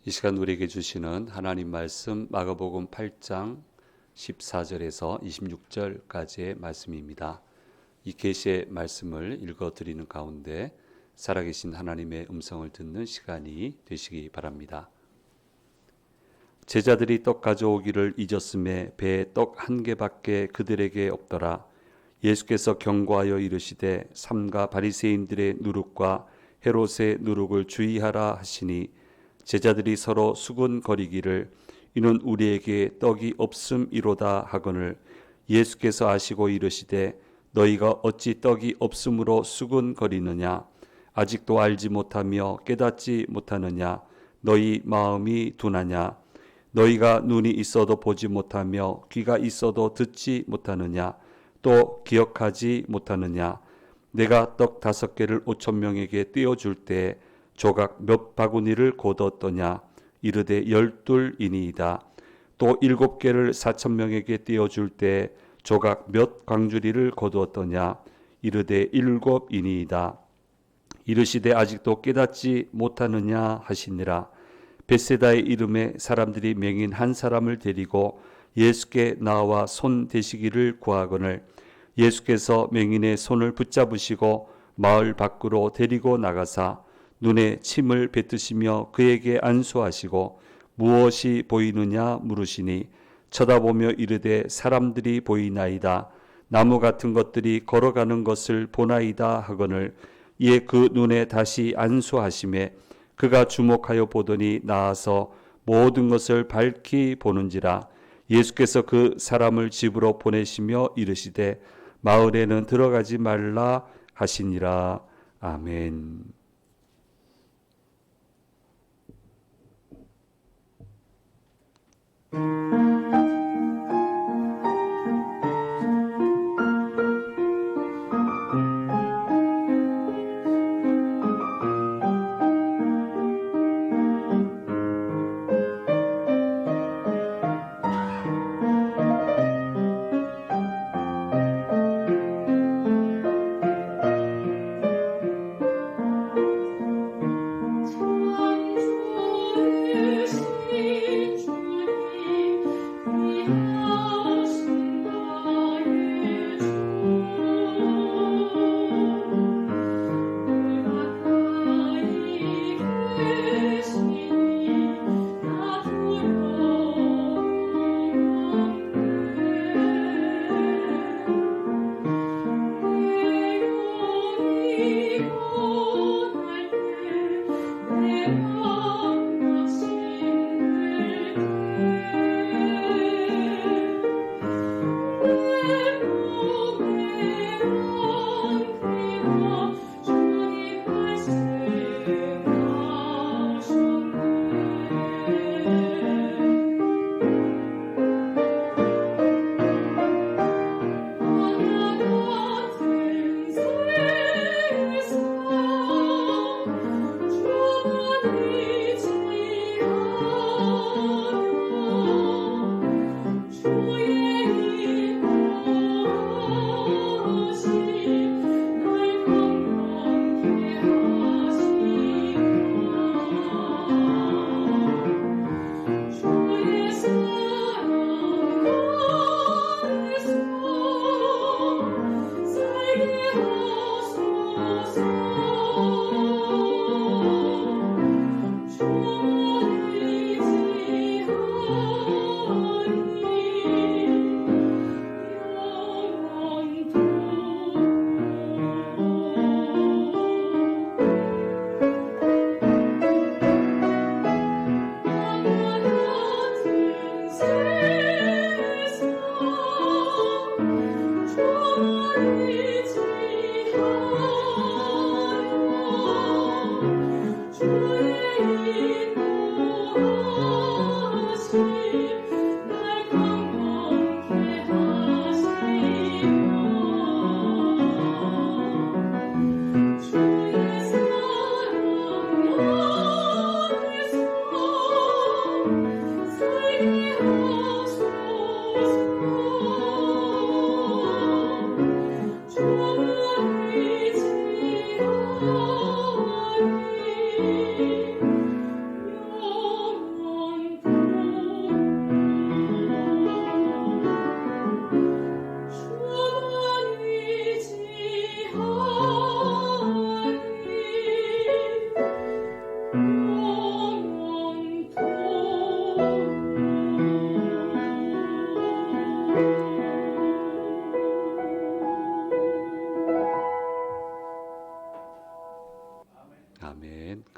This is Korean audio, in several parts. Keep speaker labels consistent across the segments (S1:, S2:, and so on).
S1: 이 시간 우리에게 주시는 하나님 말씀 마가복음 8장 14절에서 26절까지의 말씀입니다. 이 계시의 말씀을 읽어드리는 가운데 살아계신 하나님의 음성을 듣는 시간이 되시기 바랍니다. 제자들이 떡 가져오기를 잊었음에 배에 떡 한 개밖에 그들에게 없더라. 예수께서 경고하여 이르시되 삼가 바리새인들의 누룩과 헤롯의 누룩을 주의하라 하시니 제자들이 서로 수군거리기를 이는 우리에게 떡이 없음이로다 하거늘 예수께서 아시고 이르시되 너희가 어찌 떡이 없음으로 수군거리느냐 아직도 알지 못하며 깨닫지 못하느냐 너희 마음이 둔하냐 너희가 눈이 있어도 보지 못하며 귀가 있어도 듣지 못하느냐 또 기억하지 못하느냐 내가 떡 5개를 5,000명에게 떼어줄 때 조각 몇 바구니를 거두었더냐 이르되 12이니이다. 또 7개를 4,000명에게 떼어줄 때 조각 몇 광주리를 거두었더냐 이르되 7이니이다. 이르시되 아직도 깨닫지 못하느냐 하시니라. 벳세다의 이름에 사람들이 맹인 한 사람을 데리고 예수께 나와 손 대시기를 구하거늘 예수께서 맹인의 손을 붙잡으시고 마을 밖으로 데리고 나가사 눈에 침을 뱉으시며 그에게 안수하시고 무엇이 보이느냐 물으시니 쳐다보며 이르되 사람들이 보이나이다. 나무 같은 것들이 걸어가는 것을 보나이다 하거늘 이에 그 눈에 다시 안수하시매 그가 주목하여 보더니 나아서 모든 것을 밝히 보는지라. 예수께서 그 사람을 집으로 보내시며 이르시되 마을에는 들어가지 말라 하시니라. 아멘.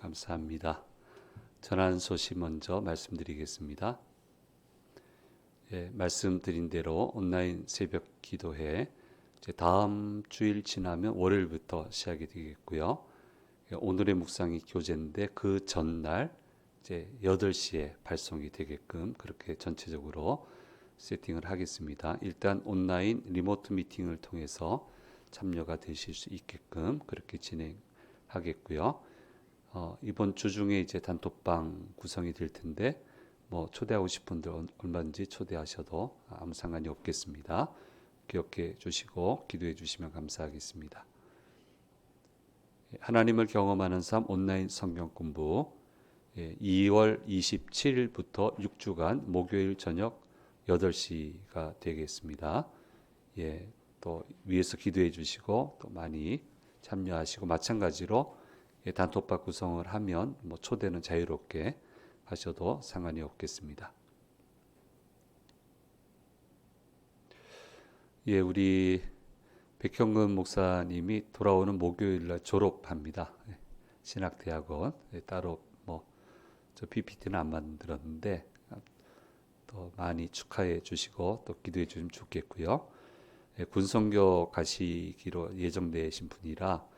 S1: 감사합니다. 전하는 소식 먼저 말씀드리겠습니다. 말씀드린 대로 온라인 새벽 기도회 이제 다음 주일 지나면 월요일부터 시작이 되겠고요. 오늘의 묵상이 교재인데 그 전날 이제 8시에 발송이 되게끔 그렇게 전체적으로 세팅을 하겠습니다. 일단 온라인 리모트 미팅을 통해서 참여가 되실 수 있게끔 그렇게 진행하겠고요. 이번 주 중에 이제 단톡방 구성이 될 텐데 뭐 초대하고 싶은 분들 얼마든지 초대하셔도 아무 상관이 없겠습니다. 기억해 주시고 기도해 주시면 감사하겠습니다. 하나님을 경험하는 삶 온라인 성경 공부 2월 27일부터 6주간 목요일 저녁 8시가 되겠습니다. 또 위에서 기도해 주시고 또 많이 참여하시고 마찬가지로 단톡방 구성을 하면 뭐 초대는 자유롭게 하셔도 상관이 없겠습니다. 우리 백형근 목사님이 돌아오는 목요일 날 졸업합니다. 신학대학원 따로 뭐 저 PPT는 안 만들었는데 또 많이 축하해 주시고 또 기도해 주시면 좋겠고요. 군성교 가시기로 예정되신 분이라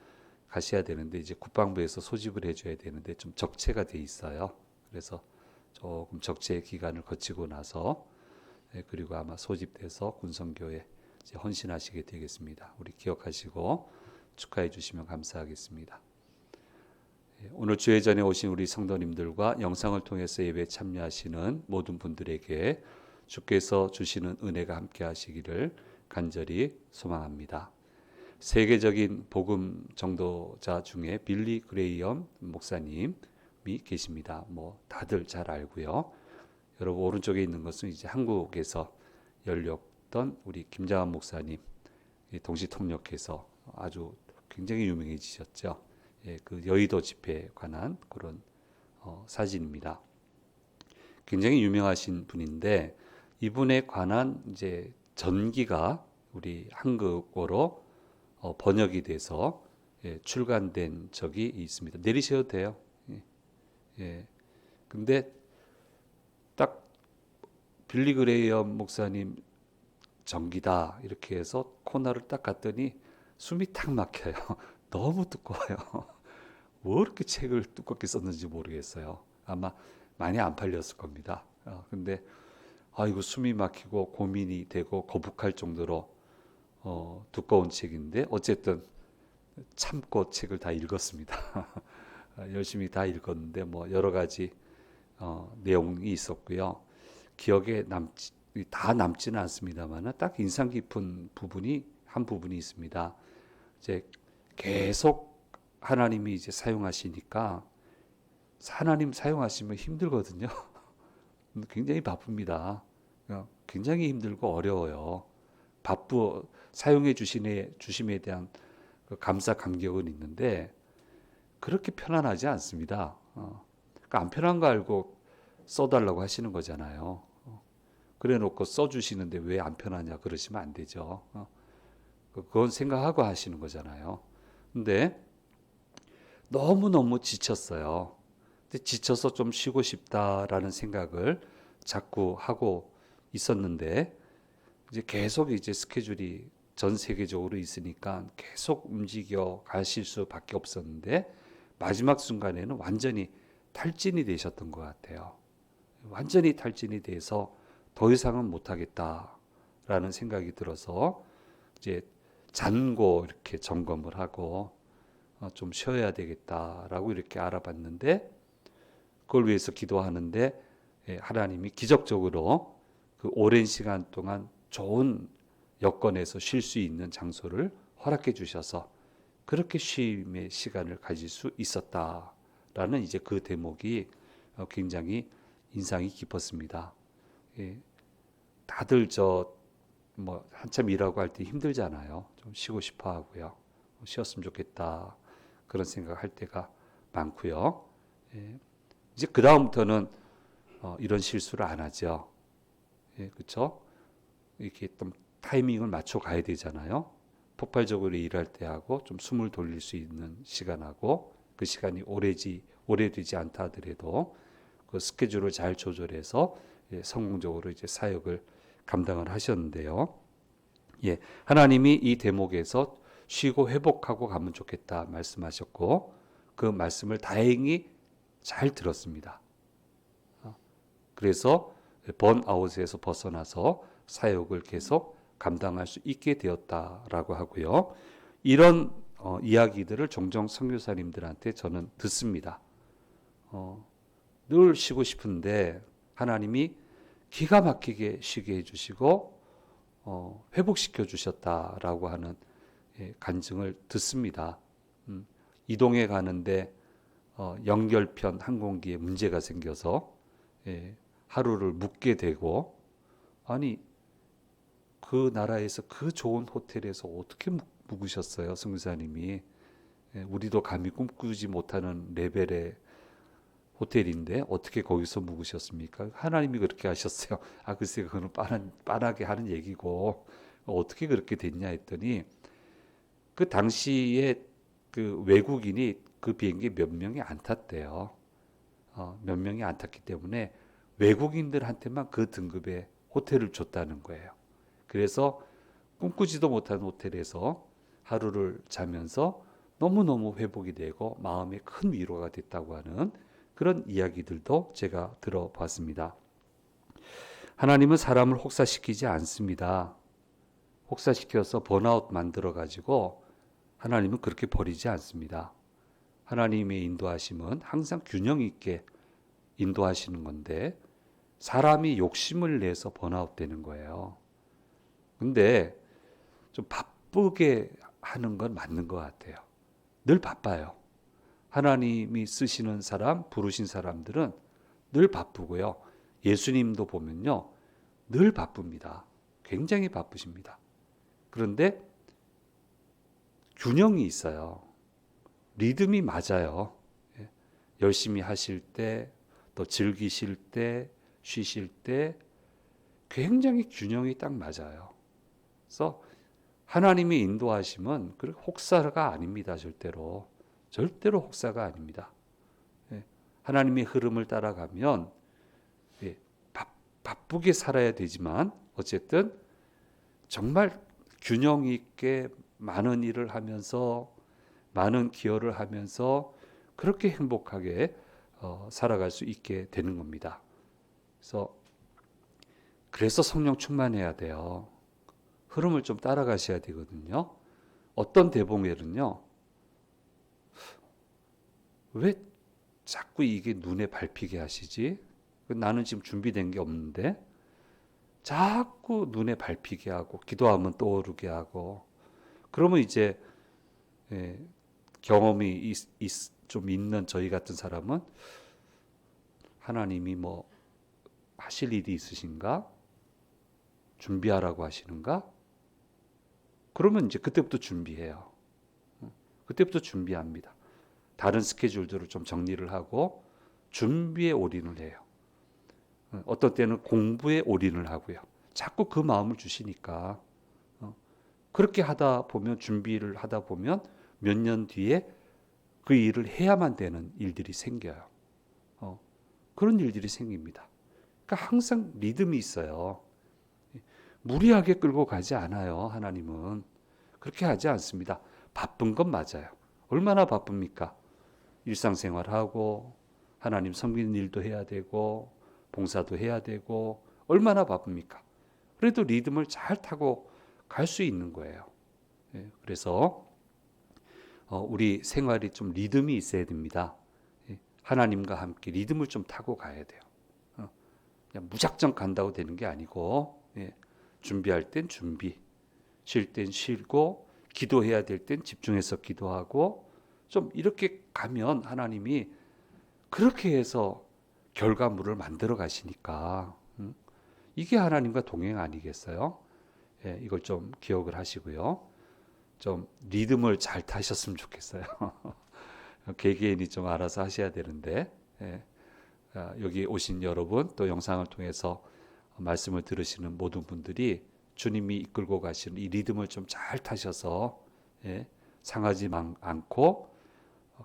S1: 가셔야 되는데 이제 국방부에서 소집을 해줘야 되는데 좀 적체가 돼 있어요. 그래서 조금 적체 기간을 거치고 나서 그리고 아마 소집돼서 군성교에 이제 헌신하시게 되겠습니다. 우리 기억하시고 축하해 주시면 감사하겠습니다. 오늘 주회전에 오신 우리 성도님들과 영상을 통해서 예배에 참여하시는 모든 분들에게 주께서 주시는 은혜가 함께 하시기를 간절히 소망합니다. 세계적인 복음 전도자 중에 빌리 그레이엄 목사님이 계십니다. 뭐 다들 잘 알고요. 여러분 오른쪽에 있는 것은 이제 한국에서 열렸던 우리 김장한 목사님 동시 통역해서 아주 굉장히 유명해지셨죠. 그 여의도 집회에 관한 그런 사진입니다. 굉장히 유명하신 분인데 이분에 관한 이제 전기가 우리 한국어로 번역이 돼서 출간된 적이 있습니다. 내리셔도 돼요. 근데 딱 빌리 그레이엄 목사님 전기다 이렇게 해서 코너를 딱 갔더니 숨이 탁 막혀요. 너무 두꺼워요. 왜 이렇게 책을 두껍게 썼는지 모르겠어요. 아마 많이 안 팔렸을 겁니다. 근데 이거 숨이 막히고 고민이 되고 거북할 정도로 두꺼운 책인데 어쨌든 참고 책을 다 읽었습니다. 열심히 다 읽었는데 뭐 여러 가지 내용이 있었고요. 기억에 다 남지는 않습니다만 딱 인상 깊은 한 부분이 있습니다. 이제 계속 하나님이 이제 사용하시니까 하나님 사용하시면 힘들거든요. 굉장히 바쁩니다. 굉장히 힘들고 어려워요. 사용해 주심에 대한 그 감사 감격은 있는데 그렇게 편안하지 않습니다. 그러니까 안 편한 거 알고 써달라고 하시는 거잖아요. 그래 놓고 써주시는데 왜 안 편하냐 그러시면 안 되죠. 그건 생각하고 하시는 거잖아요. 근데 너무너무 지쳤어요. 근데 지쳐서 좀 쉬고 싶다라는 생각을 자꾸 하고 있었는데 이제 계속 이제 스케줄이 전 세계적으로 있으니까 계속 움직여 가실 수밖에 없었는데 마지막 순간에는 완전히 탈진이 되셨던 것 같아요. 완전히 탈진이 돼서 더 이상은 못하겠다라는 생각이 들어서 이제 잔고 이렇게 점검을 하고 좀 쉬어야 되겠다라고 이렇게 알아봤는데 그걸 위해서 기도하는데 하나님이 기적적으로 그 오랜 시간 동안 좋은 여건에서 쉴 수 있는 장소를 허락해 주셔서 그렇게 쉼의 시간을 가질 수 있었다라는 이제 그 대목이 굉장히 인상이 깊었습니다. 다들 뭐 한참 일하고 할 때 힘들잖아요. 좀 쉬고 싶어 하고요. 쉬었으면 좋겠다 그런 생각할 때가 많고요. 이제 그 다음부터는 이런 실수를 안 하죠. 그렇죠? 이렇게 좀 타이밍을 맞춰 가야 되잖아요. 폭발적으로 일할 때 하고 좀 숨을 돌릴 수 있는 시간하고 그 시간이 오래되지 않다 하더라도 그 스케줄을 잘 조절해서 성공적으로 이제 사역을 감당을 하셨는데요. 예, 하나님이 이 대목에서 쉬고 회복하고 가면 좋겠다 말씀하셨고 그 말씀을 다행히 잘 들었습니다. 그래서 번아웃에서 벗어나서 사역을 계속 감당할 수 있게 되었다라고 하고요. 이런 이야기들을 종종 선교사님들한테 저는 듣습니다. 늘 쉬고 싶은데 하나님이 기가 막히게 쉬게 해주시고 회복시켜 주셨다라고 하는 간증을 듣습니다. 이동해 가는데 연결편 항공기에 문제가 생겨서 하루를 묵게 되고 아니 그 나라에서 그 좋은 호텔에서 어떻게 묵으셨어요, 선교사님이? 우리도 감히 꿈꾸지 못하는 레벨의 호텔인데 어떻게 거기서 묵으셨습니까? 하나님이 그렇게 하셨어요. 아 글쎄 그거는 빤하게 하는 얘기고 어떻게 그렇게 됐냐 했더니 그 당시에 그 외국인이 그 비행기 몇 명이 안 탔대요. 몇 명이 안 탔기 때문에 외국인들한테만 그 등급의 호텔을 줬다는 거예요. 그래서 꿈꾸지도 못한 호텔에서 하루를 자면서 너무너무 회복이 되고 마음에 큰 위로가 됐다고 하는 그런 이야기들도 제가 들어봤습니다. 하나님은 사람을 혹사시키지 않습니다. 혹사시켜서 번아웃 만들어가지고 하나님은 그렇게 버리지 않습니다. 하나님의 인도하심은 항상 균형 있게 인도하시는 건데 사람이 욕심을 내서 번아웃 되는 거예요. 근데 좀 바쁘게 하는 건 맞는 것 같아요. 늘 바빠요. 하나님이 쓰시는 사람, 부르신 사람들은 늘 바쁘고요. 예수님도 보면요. 늘 바쁩니다. 굉장히 바쁘십니다. 그런데 균형이 있어요. 리듬이 맞아요. 열심히 하실 때, 또 즐기실 때, 쉬실 때 굉장히 균형이 딱 맞아요. 그래서 하나님이 인도하심은 혹사가 아닙니다. 절대로. 절대로 혹사가 아닙니다. 하나님의 흐름을 따라가면 바쁘게 살아야 되지만 어쨌든 정말 균형 있게 많은 일을 하면서 많은 기여를 하면서 그렇게 행복하게 살아갈 수 있게 되는 겁니다. 그래서 성령 충만해야 돼요. 흐름을 좀 따라가셔야 되거든요. 어떤 대봉에는요. 왜 자꾸 이게 눈에 밟히게 하시지? 나는 지금 준비된 게 없는데 자꾸 눈에 밟히게 하고 기도하면 떠오르게 하고 그러면 이제 경험이 좀 있는 저희 같은 사람은 하나님이 뭐 하실 일이 있으신가? 준비하라고 하시는가? 그러면 이제 그때부터 준비해요. 그때부터 준비합니다. 다른 스케줄들을 좀 정리를 하고 준비에 올인을 해요. 어떤 때는 공부에 올인을 하고요. 자꾸 그 마음을 주시니까 그렇게 하다 보면 준비를 하다 보면 몇 년 뒤에 그 일을 해야만 되는 일들이 생겨요. 그런 일들이 생깁니다. 그러니까 항상 리듬이 있어요. 무리하게 끌고 가지 않아요. 하나님은 그렇게 하지 않습니다. 바쁜 건 맞아요. 얼마나 바쁩니까? 일상생활하고 하나님 섬기는 일도 해야 되고 봉사도 해야 되고 얼마나 바쁩니까? 그래도 리듬을 잘 타고 갈 수 있는 거예요. 그래서 우리 생활이 좀 리듬이 있어야 됩니다. 하나님과 함께 리듬을 좀 타고 가야 돼요. 그냥 무작정 간다고 되는 게 아니고 준비할 땐 준비, 쉴 땐 쉬고 기도해야 될 땐 집중해서 기도하고 좀 이렇게 가면 하나님이 그렇게 해서 결과물을 만들어 가시니까 이게 하나님과 동행 아니겠어요? 이걸 좀 기억을 하시고요. 좀 리듬을 잘 타셨으면 좋겠어요. 개개인이 좀 알아서 하셔야 되는데 여기 오신 여러분 또 영상을 통해서 말씀을 들으시는 모든 분들이 주님이 이끌고 가시는 이 리듬을 좀 잘 타셔서 상하지 않고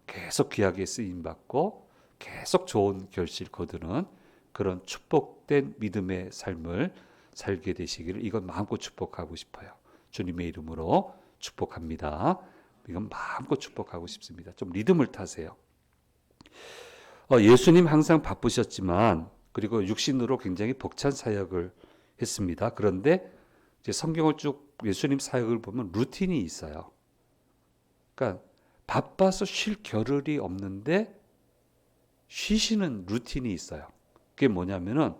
S1: 계속 귀하게 쓰임 받고 계속 좋은 결실 거두는 그런 축복된 믿음의 삶을 살게 되시기를 이건 마음껏 축복하고 싶어요. 주님의 이름으로 축복합니다. 이건 마음껏 축복하고 싶습니다. 좀 리듬을 타세요. 예수님 항상 바쁘셨지만 그리고 육신으로 굉장히 벅찬 사역을 했습니다. 그런데 이제 성경을 쭉 예수님 사역을 보면 루틴이 있어요. 그러니까 바빠서 쉴 겨를이 없는데 쉬시는 루틴이 있어요. 그게 뭐냐면은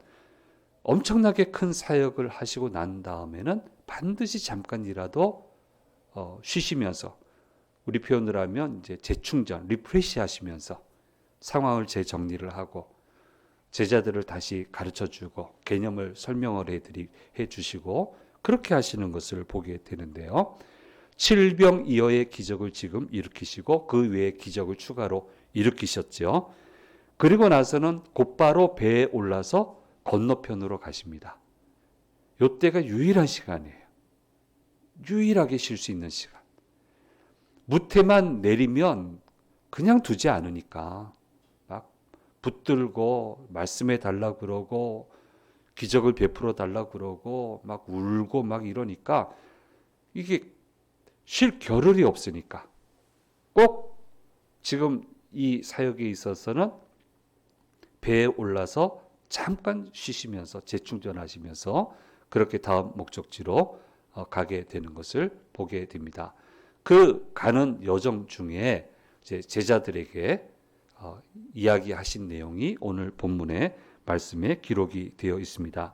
S1: 엄청나게 큰 사역을 하시고 난 다음에는 반드시 잠깐이라도 쉬시면서 우리 표현을 하면 이제 재충전, 리프레시 하시면서 상황을 재정리를 하고 제자들을 다시 가르쳐주고 개념을 설명을 해주시고 그렇게 하시는 것을 보게 되는데요. 7병2어의 기적을 지금 일으키시고 그 외의 기적을 추가로 일으키셨죠. 그리고 나서는 곧바로 배에 올라서 건너편으로 가십니다. 이때가 유일한 시간이에요. 유일하게 쉴 수 있는 시간. 무태만 내리면 그냥 두지 않으니까 막 붙들고 말씀해 달라 그러고 기적을 베풀어 달라 그러고 막 울고 막 이러니까 이게 쉴 겨를이 없으니까 꼭 지금 이 사역에 있어서는 배에 올라서 잠깐 쉬시면서 재충전하시면서 그렇게 다음 목적지로 가게 되는 것을 보게 됩니다. 그 가는 여정 중에 이제 제자들에게 이야기하신 내용이 오늘 본문의 말씀에 기록이 되어 있습니다.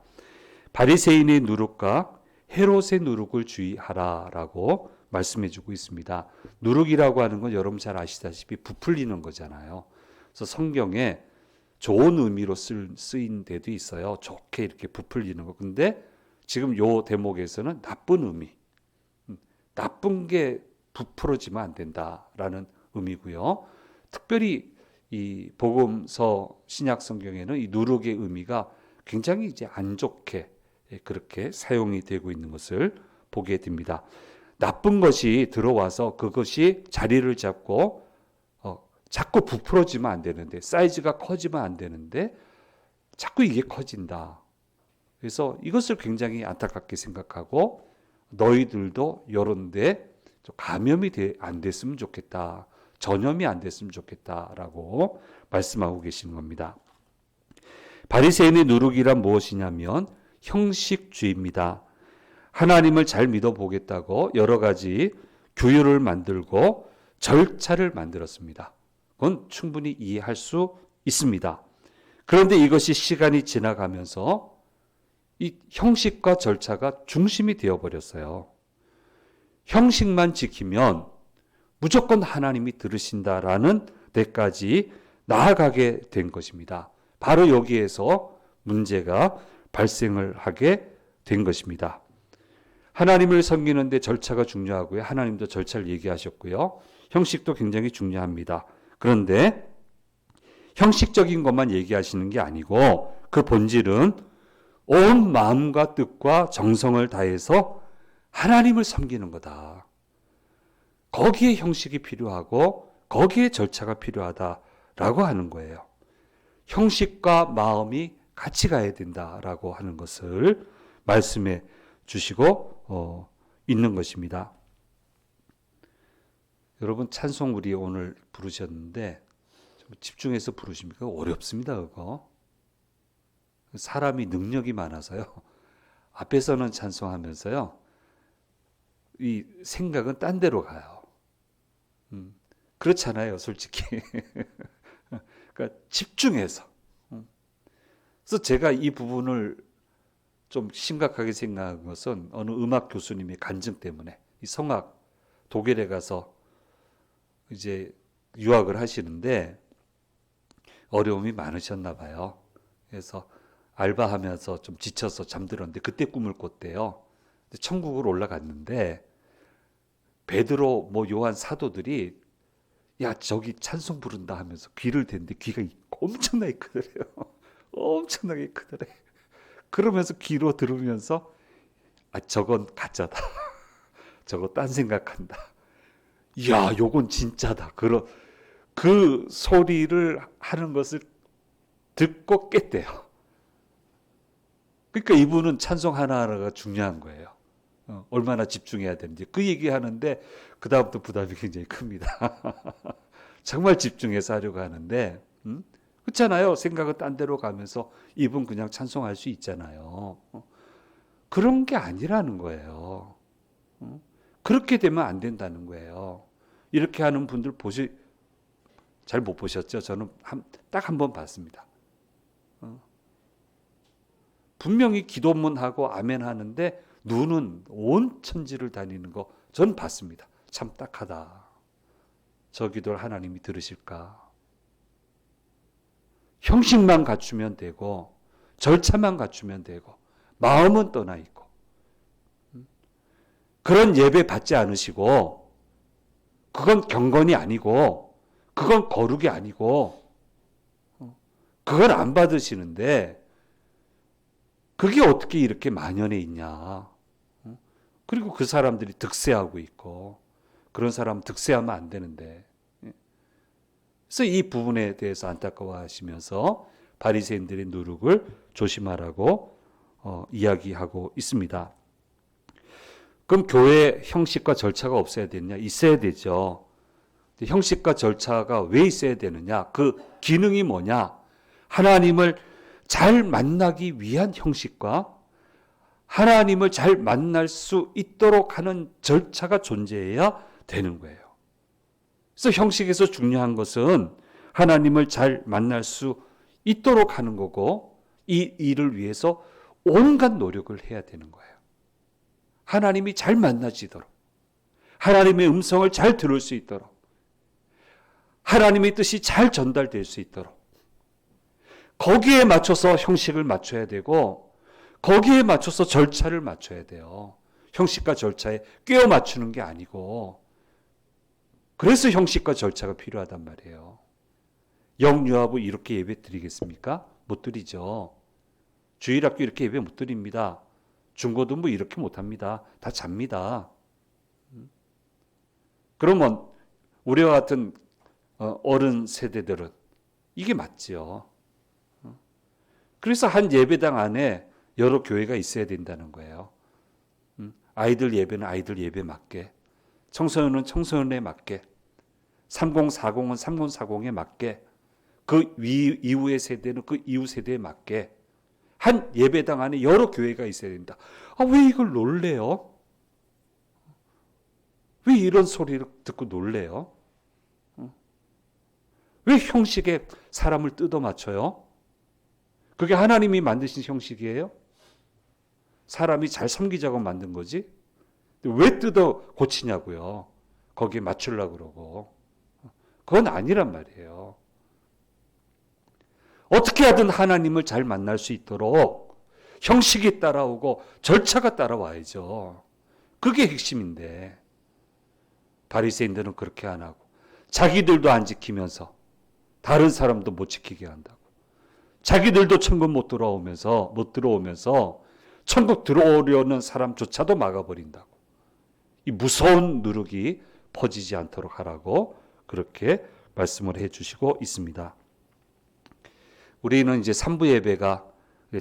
S1: 바리새인의 누룩과 헤롯의 누룩을 주의하라라고 말씀해주고 있습니다. 누룩이라고 하는 건 여러분 잘 아시다시피 부풀리는 거잖아요. 그래서 성경에 좋은 의미로 쓰인 데도 있어요. 좋게 이렇게 부풀리는 거. 근데 지금 요 대목에서는 나쁜 의미, 나쁜 게 부풀어지면 안 된다라는 의미고요. 특별히 이 복음서 신약 성경에는 이 누룩의 의미가 굉장히 이제 안 좋게 그렇게 사용이 되고 있는 것을 보게 됩니다. 나쁜 것이 들어와서 그것이 자리를 잡고 자꾸 부풀어지면 안 되는데 사이즈가 커지면 안 되는데 자꾸 이게 커진다. 그래서 이것을 굉장히 안타깝게 생각하고 너희들도 이런데 감염이 안 됐으면 좋겠다. 전염이 안 됐으면 좋겠다라고 말씀하고 계시는 겁니다. 바리새인의 누룩이란 무엇이냐면 형식주의입니다. 하나님을 잘 믿어보겠다고 여러 가지 규율을 만들고 절차를 만들었습니다. 그건 충분히 이해할 수 있습니다. 그런데 이것이 시간이 지나가면서 이 형식과 절차가 중심이 되어버렸어요. 형식만 지키면 무조건 하나님이 들으신다라는 데까지 나아가게 된 것입니다. 바로 여기에서 문제가 발생을 하게 된 것입니다. 하나님을 섬기는데 절차가 중요하고요. 하나님도 절차를 얘기하셨고요. 형식도 굉장히 중요합니다. 그런데 형식적인 것만 얘기하시는 게 아니고 그 본질은 온 마음과 뜻과 정성을 다해서 하나님을 섬기는 거다. 거기에 형식이 필요하고 거기에 절차가 필요하다라고 하는 거예요. 형식과 마음이 같이 가야 된다라고 하는 것을 말씀해 주시고 있는 것입니다. 여러분 찬송 우리 오늘 부르셨는데 좀 집중해서 부르십니까? 어렵습니다. 그거. 사람이 능력이 많아서요. 앞에서는 찬송하면서요. 이 생각은 딴 데로 가요. 그렇잖아요, 솔직히. 그러니까 집중해서. 그래서 제가 이 부분을 좀 심각하게 생각한 것은 어느 음악 교수님의 간증 때문에 이 성악 독일에 가서 이제 유학을 하시는데 어려움이 많으셨나 봐요. 그래서 알바하면서 좀 지쳐서 잠들었는데 그때 꿈을 꿨대요. 천국을 올라갔는데 베드로 뭐 요한 사도들이 야 저기 찬송 부른다 하면서 귀를 댔는데 귀가 엄청나게 크더래요. 엄청나게 크더래. 그러면서 귀로 들으면서 아 저건 가짜다. 저거 딴 생각한다. 이야 요건 진짜다. 그 소리를 하는 것을 듣고 깼대요. 그러니까 이분은 찬송 하나하나가 중요한 거예요. 얼마나 집중해야 되는지 그 얘기하는데 그 다음부터 부담이 굉장히 큽니다. 정말 집중해서 하려고 하는데 그렇잖아요. 생각은 딴 데로 가면서 이분 그냥 찬송할 수 있잖아요. 그런 게 아니라는 거예요. 그렇게 되면 안 된다는 거예요. 이렇게 하는 분들 잘 못 보셨죠? 저는 딱 한 번 봤습니다. 분명히 기도문 하고 아멘 하는데 눈은 온 천지를 다니는 거 전 봤습니다. 참 딱하다. 저 기도를 하나님이 들으실까? 형식만 갖추면 되고 절차만 갖추면 되고 마음은 떠나 있고 그런 예배 받지 않으시고 그건 경건이 아니고 그건 거룩이 아니고 그걸 안 받으시는데 그게 어떻게 이렇게 만연해 있냐. 그리고 그 사람들이 득세하고 있고 그런 사람 득세하면 안 되는데 그래서 이 부분에 대해서 안타까워하시면서 바리새인들의 누룩을 조심하라고 이야기하고 있습니다. 그럼 교회 형식과 절차가 없어야 되느냐? 있어야 되죠. 형식과 절차가 왜 있어야 되느냐? 그 기능이 뭐냐? 하나님을 잘 만나기 위한 형식과 하나님을 잘 만날 수 있도록 하는 절차가 존재해야 되는 거예요. 그래서 형식에서 중요한 것은 하나님을 잘 만날 수 있도록 하는 거고 이 일을 위해서 온갖 노력을 해야 되는 거예요. 하나님이 잘 만나지도록 하나님의 음성을 잘 들을 수 있도록 하나님의 뜻이 잘 전달될 수 있도록 거기에 맞춰서 형식을 맞춰야 되고 거기에 맞춰서 절차를 맞춰야 돼요. 형식과 절차에 끼워 맞추는 게 아니고 그래서 형식과 절차가 필요하단 말이에요. 영유아부 이렇게 예배 드리겠습니까? 못 드리죠. 주일학교 이렇게 예배 못 드립니다. 중고등부 이렇게 못 합니다. 다 잡니다. 그러면 우리와 같은 어른 세대들은 이게 맞지요. 그래서 한 예배당 안에 여러 교회가 있어야 된다는 거예요. 아이들 예배는 아이들 예배 맞게, 청소년은 청소년에 맞게, 3040은 3040에 맞게, 그 이후의 세대는 그 이후 세대에 맞게 한 예배당 안에 여러 교회가 있어야 된다. 왜 이걸 놀래요? 왜 이런 소리를 듣고 놀래요? 왜 형식에 사람을 뜯어 맞춰요? 그게 하나님이 만드신 형식이에요? 사람이 잘 섬기자고 만든 거지? 왜 뜯어 고치냐고요? 거기에 맞추려고 그러고. 그건 아니란 말이에요. 어떻게 하든 하나님을 잘 만날 수 있도록 형식이 따라오고 절차가 따라와야죠. 그게 핵심인데 바리새인들은 그렇게 안 하고 자기들도 안 지키면서 다른 사람도 못 지키게 한다고. 자기들도 천국 못 들어오면서 천국 들어오려는 사람조차도 막아버린다고. 이 무서운 누룩이 퍼지지 않도록 하라고 그렇게 말씀을 해주시고 있습니다. 우리는 이제 3부 예배가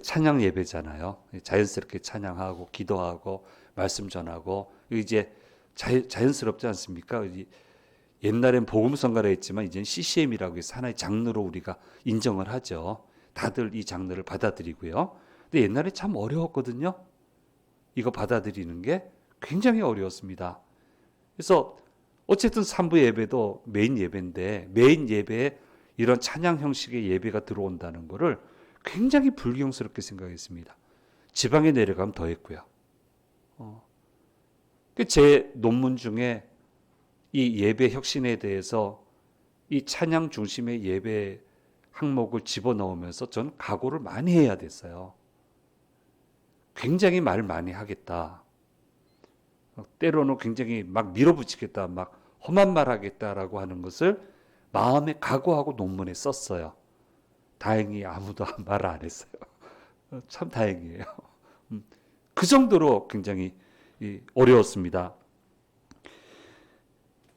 S1: 찬양 예배잖아요. 자연스럽게 찬양하고 기도하고 말씀 전하고 이제 자연스럽지 않습니까? 옛날엔 복음성가라 했지만 이제는 CCM이라고 해서 하나의 장르로 우리가 인정을 하죠. 다들 이 장르를 받아들이고요. 근데 옛날에 참 어려웠거든요. 이거 받아들이는 게 굉장히 어려웠습니다. 그래서 어쨌든 3부 예배도 메인 예배인데 메인 예배에 이런 찬양 형식의 예배가 들어온다는 것을 굉장히 불경스럽게 생각했습니다. 지방에 내려가면 더 했고요. 제 논문 중에 이 예배 혁신에 대해서 이 찬양 중심의 예배 항목을 집어넣으면서 전 각오를 많이 해야 됐어요. 굉장히 말 많이 하겠다. 때로는 굉장히 막 밀어붙이겠다. 막 험한 말 하겠다라고 하는 것을 마음에 각오하고 논문에 썼어요. 다행히 아무도 말 안 했어요. 참 다행이에요. 그 정도로 굉장히 어려웠습니다.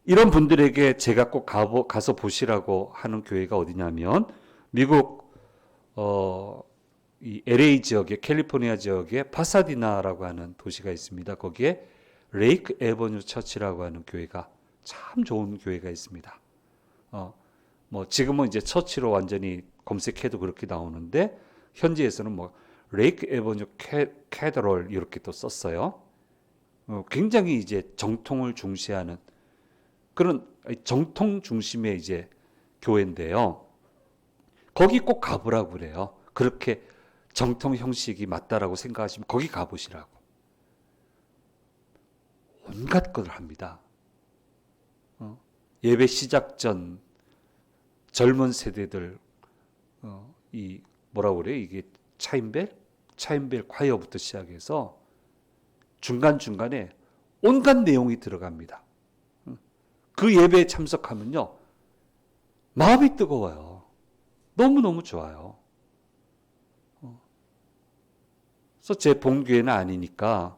S1: 이런 분들에게 제가 꼭 가서 보시라고 하는 교회가 어디냐면 미국 이 LA 지역에 캘리포니아 지역에 파사디나라고 하는 도시가 있습니다. 거기에 레이크 에버뉴 처치라고 하는 교회가 참 좋은 교회가 있습니다. 뭐 지금은 이제 처치로 완전히 검색해도 그렇게 나오는데 현지에서는 뭐 레이크 에버뉴 캐더럴 이렇게 또 썼어요. 굉장히 이제 정통을 중시하는 그런 정통 중심의 이제 교회인데요. 거기 꼭 가보라고 그래요. 그렇게 정통 형식이 맞다라고 생각하시면 거기 가보시라고. 온갖 걸 합니다. 예배 시작 전 젊은 세대들 이 뭐라고 그래요? 이게 차인벨 콰이어부터 시작해서 중간중간에 온갖 내용이 들어갑니다. 그 예배에 참석하면요. 마음이 뜨거워요. 너무너무 좋아요. 그래서 제 본교회는 아니니까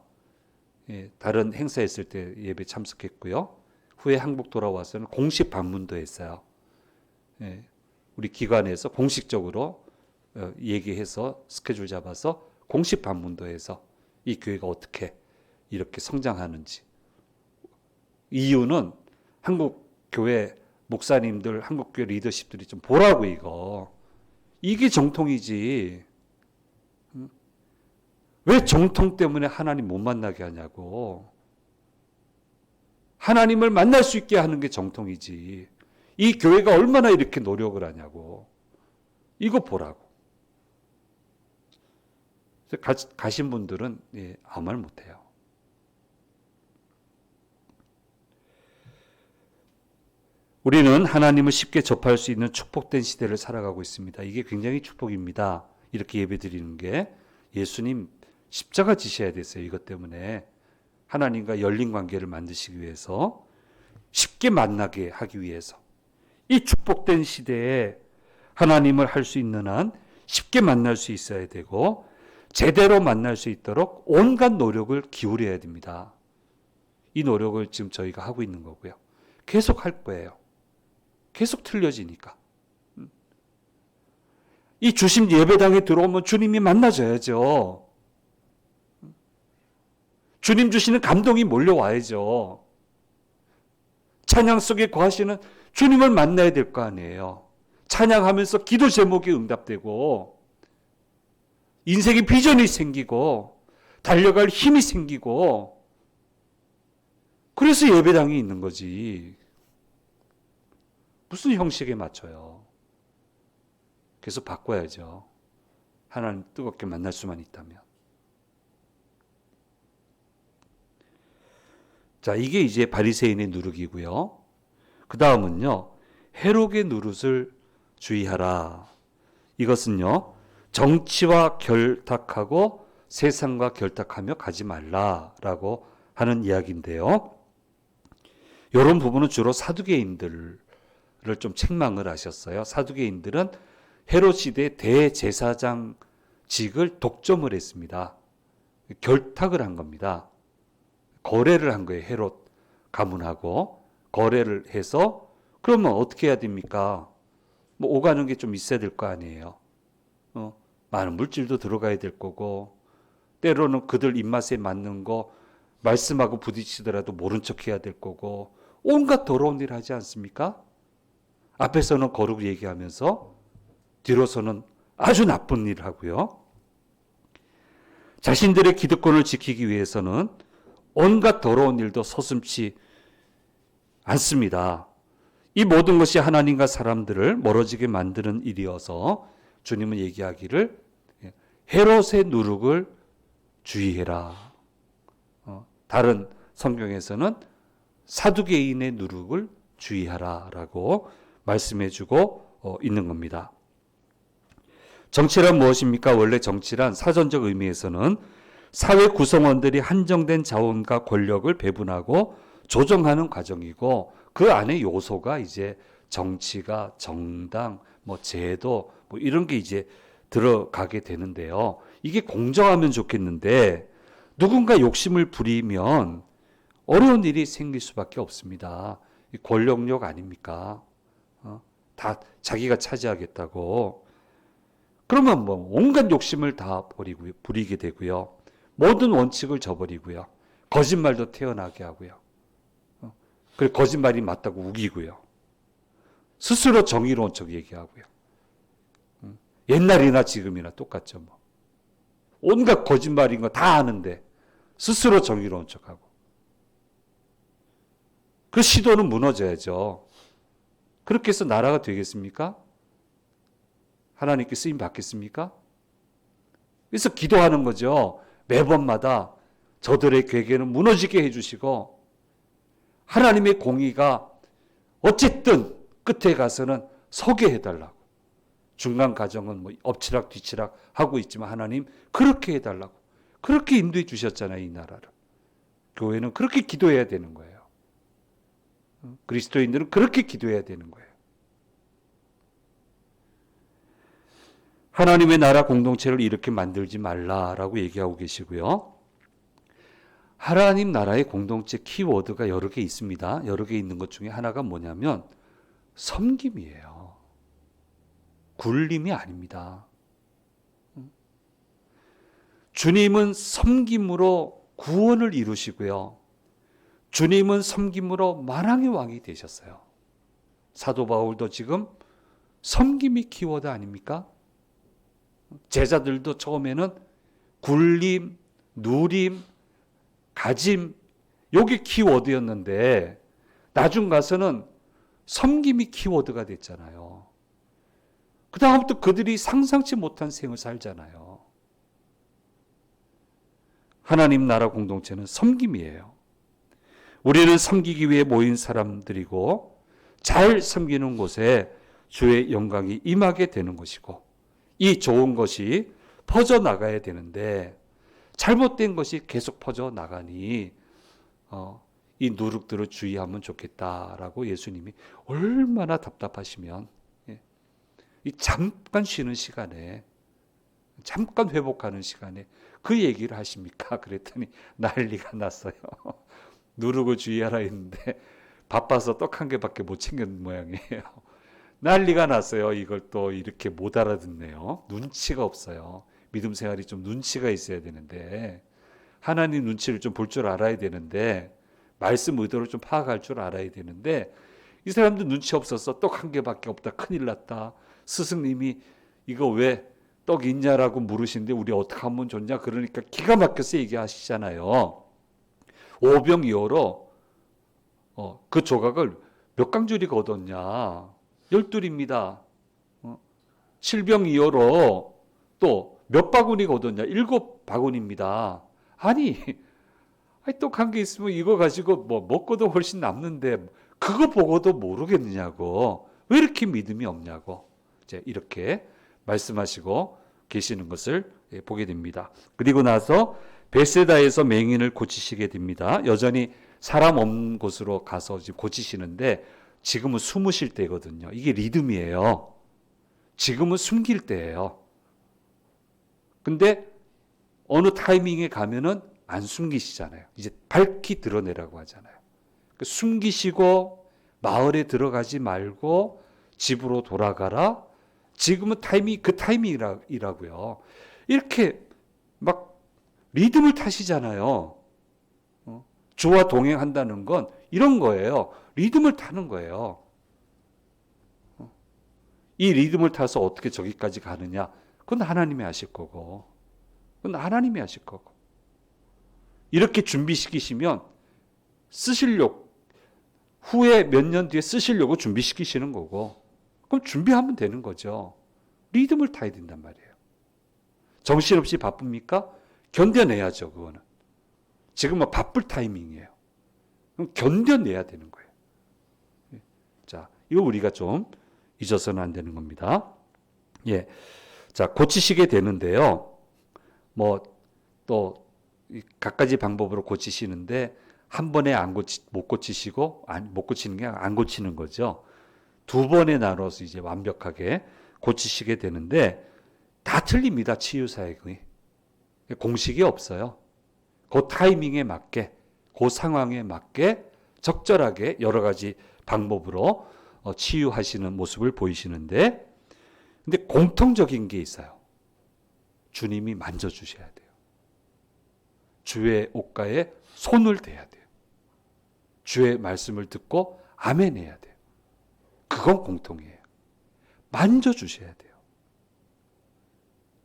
S1: 다른 행사 있을 때 예배 참석했고요. 후에 한국 돌아와서는 공식 방문도 했어요. 우리 기관에서 공식적으로 얘기해서 스케줄 잡아서 공식 방문도 해서 이 교회가 어떻게 이렇게 성장하는지. 이유는 한국 교회 목사님들, 한국 교회 리더십들이 좀 보라고 이거. 이게 정통이지. 왜 정통 때문에 하나님 못 만나게 하냐고. 하나님을 만날 수 있게 하는 게 정통이지. 이 교회가 얼마나 이렇게 노력을 하냐고. 이거 보라고. 가신 분들은 아무 말 못해요. 우리는 하나님을 쉽게 접할 수 있는 축복된 시대를 살아가고 있습니다. 이게 굉장히 축복입니다. 이렇게 예배드리는 게 예수님 십자가 지셔야 됐어요. 이것 때문에 하나님과 열린 관계를 만드시기 위해서 쉽게 만나게 하기 위해서 이 축복된 시대에 하나님을 할 수 있는 한 쉽게 만날 수 있어야 되고 제대로 만날 수 있도록 온갖 노력을 기울여야 됩니다. 이 노력을 지금 저희가 하고 있는 거고요. 계속 할 거예요. 계속 틀려지니까. 이 주심 예배당에 들어오면 주님이 만나줘야죠. 주님 주시는 감동이 몰려와야죠. 찬양 속에 거하시는 주님을 만나야 될 거 아니에요. 찬양하면서 기도 제목이 응답되고 인생의 비전이 생기고 달려갈 힘이 생기고 그래서 예배당이 있는 거지. 무슨 형식에 맞춰요. 계속 바꿔야죠. 하나님 뜨겁게 만날 수만 있다면. 자, 이게 이제 바리새인의 누룩이고요. 그 다음은요. 헤롯의 누룩을 주의하라. 이것은요. 정치와 결탁하고 세상과 결탁하며 가지 말라라고 하는 이야기인데요. 이런 부분은 주로 사두개인들을 좀 책망을 하셨어요. 사두개인들은 헤롯 시대 대제사장직을 독점을 했습니다. 결탁을 한 겁니다. 거래를 한 거예요. 헤롯 가문하고 거래를 해서 그러면 어떻게 해야 됩니까? 뭐 오가는 게 좀 있어야 될 거 아니에요. 많은 물질도 들어가야 될 거고 때로는 그들 입맛에 맞는 거 말씀하고 부딪히더라도 모른 척 해야 될 거고 온갖 더러운 일 하지 않습니까? 앞에서는 거룩 얘기하면서 뒤로서는 아주 나쁜 일을 하고요. 자신들의 기득권을 지키기 위해서는 온갖 더러운 일도 서슴지 않습니다. 이 모든 것이 하나님과 사람들을 멀어지게 만드는 일이어서 주님은 얘기하기를 헤롯의 누룩을 주의해라. 다른 성경에서는 사두개인의 누룩을 주의하라라고 말씀해주고 있는 겁니다. 정치란 무엇입니까? 원래 정치란 사전적 의미에서는 사회 구성원들이 한정된 자원과 권력을 배분하고 조정하는 과정이고 그 안에 요소가 이제 정치가 정당, 뭐 제도 뭐 이런 게 이제 들어가게 되는데요. 이게 공정하면 좋겠는데 누군가 욕심을 부리면 어려운 일이 생길 수밖에 없습니다. 이 권력욕 아닙니까? 다 자기가 차지하겠다고. 그러면 뭐 온갖 욕심을 다 부리게 되고요. 모든 원칙을 저버리고요. 거짓말도 태어나게 하고요. 그리고 거짓말이 맞다고 우기고요. 스스로 정의로운 척 얘기하고요. 옛날이나 지금이나 똑같죠. 뭐. 온갖 거짓말인 거 다 아는데 스스로 정의로운 척하고. 그 시도는 무너져야죠. 그렇게 해서 나라가 되겠습니까? 하나님께 쓰임 받겠습니까? 그래서 기도하는 거죠. 매번마다 저들의 괴계는 무너지게 해주시고 하나님의 공의가 어쨌든 끝에 가서는 서게 해달라고. 중간 과정은 뭐 엎치락 뒤치락 하고 있지만 하나님 그렇게 해달라고. 그렇게 인도해 주셨잖아요. 이 나라를. 교회는 그렇게 기도해야 되는 거예요. 그리스도인들은 그렇게 기도해야 되는 거예요. 하나님의 나라 공동체를 이렇게 만들지 말라라고 얘기하고 계시고요. 하나님 나라의 공동체 키워드가 여러 개 있습니다. 여러 개 있는 것 중에 하나가 뭐냐면 섬김이에요. 굴림이 아닙니다. 주님은 섬김으로 구원을 이루시고요. 주님은 섬김으로 만왕의 왕이 되셨어요. 사도 바울도 지금 섬김이 키워드 아닙니까? 제자들도 처음에는 굴림, 누림, 가짐 요게 키워드였는데 나중 가서는 섬김이 키워드가 됐잖아요. 그 다음부터 그들이 상상치 못한 생을 살잖아요. 하나님 나라 공동체는 섬김이에요. 우리는 섬기기 위해 모인 사람들이고 잘 섬기는 곳에 주의 영광이 임하게 되는 것이고 이 좋은 것이 퍼져나가야 되는데 잘못된 것이 계속 퍼져나가니 이 누룩들을 주의하면 좋겠다라고 예수님이 얼마나 답답하시면 이 잠깐 쉬는 시간에 잠깐 회복하는 시간에 그 얘기를 하십니까? 그랬더니 난리가 났어요. 누룩을 주의하라 했는데 바빠서 떡 한 개밖에 못 챙긴 모양이에요. 난리가 났어요. 이걸 또 이렇게 못 알아듣네요. 눈치가 없어요. 믿음 생활이 좀 눈치가 있어야 되는데 하나님 눈치를 좀 볼 줄 알아야 되는데 말씀 의도를 좀 파악할 줄 알아야 되는데 이 사람들 눈치 없어서 떡 한 개밖에 없다. 큰일 났다. 스승님이 이거 왜 떡 있냐라고 물으시는데 우리 어떻게 하면 좋냐. 그러니까 기가 막혀서 얘기하시잖아요. 오병이어로 그 조각을 몇 강줄이 거뒀냐. 12입니다. 칠병이어로 또 몇 바구니 거뒀냐. 7바구니입니다. 아니 떡 한 개 있으면 이거 가지고 뭐 먹고도 훨씬 남는데 그거 보고도 모르겠느냐고. 왜 이렇게 믿음이 없냐고. 이제 이렇게 말씀하시고 계시는 것을 보게 됩니다. 그리고 나서 베세다에서 맹인을 고치시게 됩니다. 여전히 사람 없는 곳으로 가서 지금 고치시는데 지금은 숨으실 때거든요. 이게 리듬이에요. 지금은 숨길 때예요. 근데 어느 타이밍에 가면은 안 숨기시잖아요. 이제 밝히 드러내라고 하잖아요. 숨기시고 마을에 들어가지 말고 집으로 돌아가라. 지금은 그 타이밍이라고요. 이렇게 막 리듬을 타시잖아요. 주와 동행한다는 건 이런 거예요. 리듬을 타는 거예요. 이 리듬을 타서 어떻게 저기까지 가느냐? 그건 하나님이 하실 거고. 그건 하나님이 하실 거고. 이렇게 준비시키시면 쓰시려고 후에 몇 년 뒤에 쓰시려고 준비시키시는 거고 그럼 준비하면 되는 거죠. 리듬을 타야 된단 말이에요. 정신없이 바쁩니까? 견뎌내야죠. 그거는. 지금은 바쁠 타이밍이에요. 그럼 견뎌내야 되는 거예요. 자, 이거 우리가 좀 잊어서는 안 되는 겁니다. 예. 자, 고치시게 되는데요. 뭐 또 갖가지 방법으로 고치시는데 한 번에 못 고치시고 못 고치는 게 안 고치는 거죠. 두 번에 나눠서 이제 완벽하게 고치시게 되는데 다 틀립니다. 치유 사역이. 공식이 없어요. 그 타이밍에 맞게 그 상황에 맞게 적절하게 여러 가지 방법으로 치유하시는 모습을 보이시는데, 근데 공통적인 게 있어요. 주님이 만져주셔야 돼요. 주의 옷가에 손을 대야 돼요. 주의 말씀을 듣고 아멘 해야 돼요. 그건 공통이에요. 만져주셔야 돼요.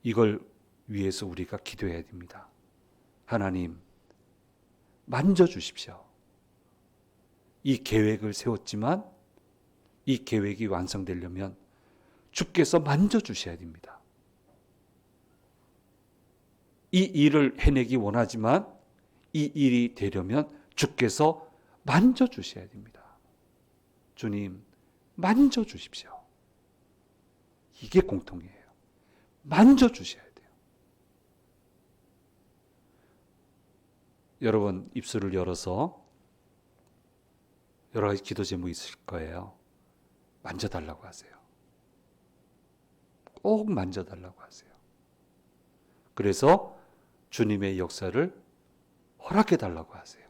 S1: 이걸 위해서 우리가 기도해야 됩니다. 하나님, 만져주십시오. 이 계획을 세웠지만 이 계획이 완성되려면 주께서 만져주셔야 됩니다. 이 일을 해내기 원하지만 이 일이 되려면 주께서 만져주셔야 됩니다. 주님, 만져주십시오. 이게 공통이에요. 만져주셔야 돼요. 여러분, 입술을 열어서 여러 가지 기도 제목이 있으실 거예요. 만져달라고 하세요. 꼭 만져달라고 하세요. 그래서 주님의 역사를 허락해달라고 하세요.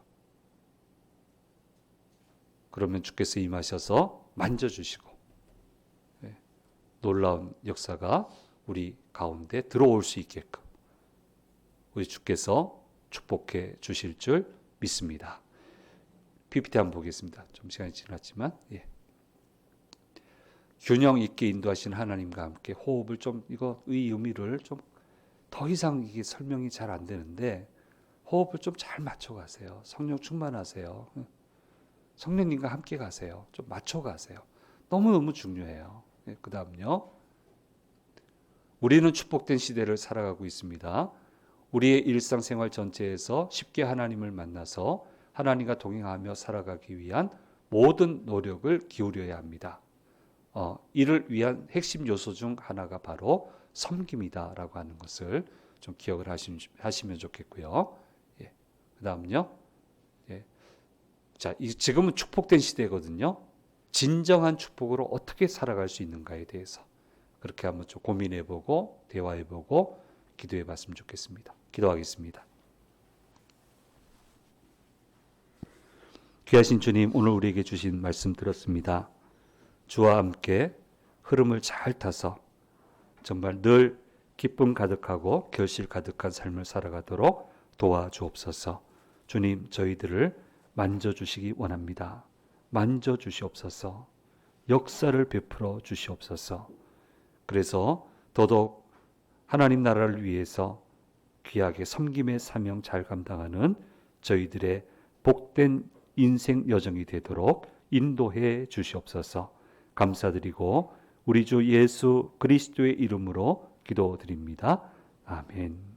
S1: 그러면 주께서 임하셔서 만져주시고 놀라운 역사가 우리 가운데 들어올 수 있게끔 우리 주께서 축복해 주실 줄 믿습니다. PPT 한번 보겠습니다. 좀 시간이 지났지만 균형 있게 인도하시는 하나님과 함께 호흡을 좀 이 의미를 좀 더 이상 이게 설명이 잘 안 되는데 호흡을 좀 잘 맞춰 가세요. 성령 충만하세요. 성령님과 함께 가세요. 좀 맞춰 가세요. 너무너무 중요해요. 그 다음요. 우리는 축복된 시대를 살아가고 있습니다. 우리의 일상생활 전체에서 쉽게 하나님을 만나서 하나님과 동행하며 살아가기 위한 모든 노력을 기울여야 합니다. 이를 위한 핵심 요소 중 하나가 바로 섬김이다라고 하는 것을 좀 기억을 하시면 좋겠고요. 그 다음요. 자, 지금은 축복된 시대거든요. 진정한 축복으로 어떻게 살아갈 수 있는가에 대해서 그렇게 한번 좀 고민해보고 대화해보고 기도해봤으면 좋겠습니다. 기도하겠습니다. 귀하신 주님, 오늘 우리에게 주신 말씀 들었습니다. 주와 함께 흐름을 잘 타서 정말 늘 기쁨 가득하고 결실 가득한 삶을 살아가도록 도와주옵소서. 주님, 저희들을 만져주시기 원합니다. 만져주시옵소서. 역사를 베풀어 주시옵소서. 그래서 더더욱 하나님 나라를 위해서 귀하게 섬김의 사명 잘 감당하는 저희들의 복된 인생 여정이 되도록 인도해 주시옵소서. 감사드리고 우리 주 예수 그리스도의 이름으로 기도드립니다. 아멘.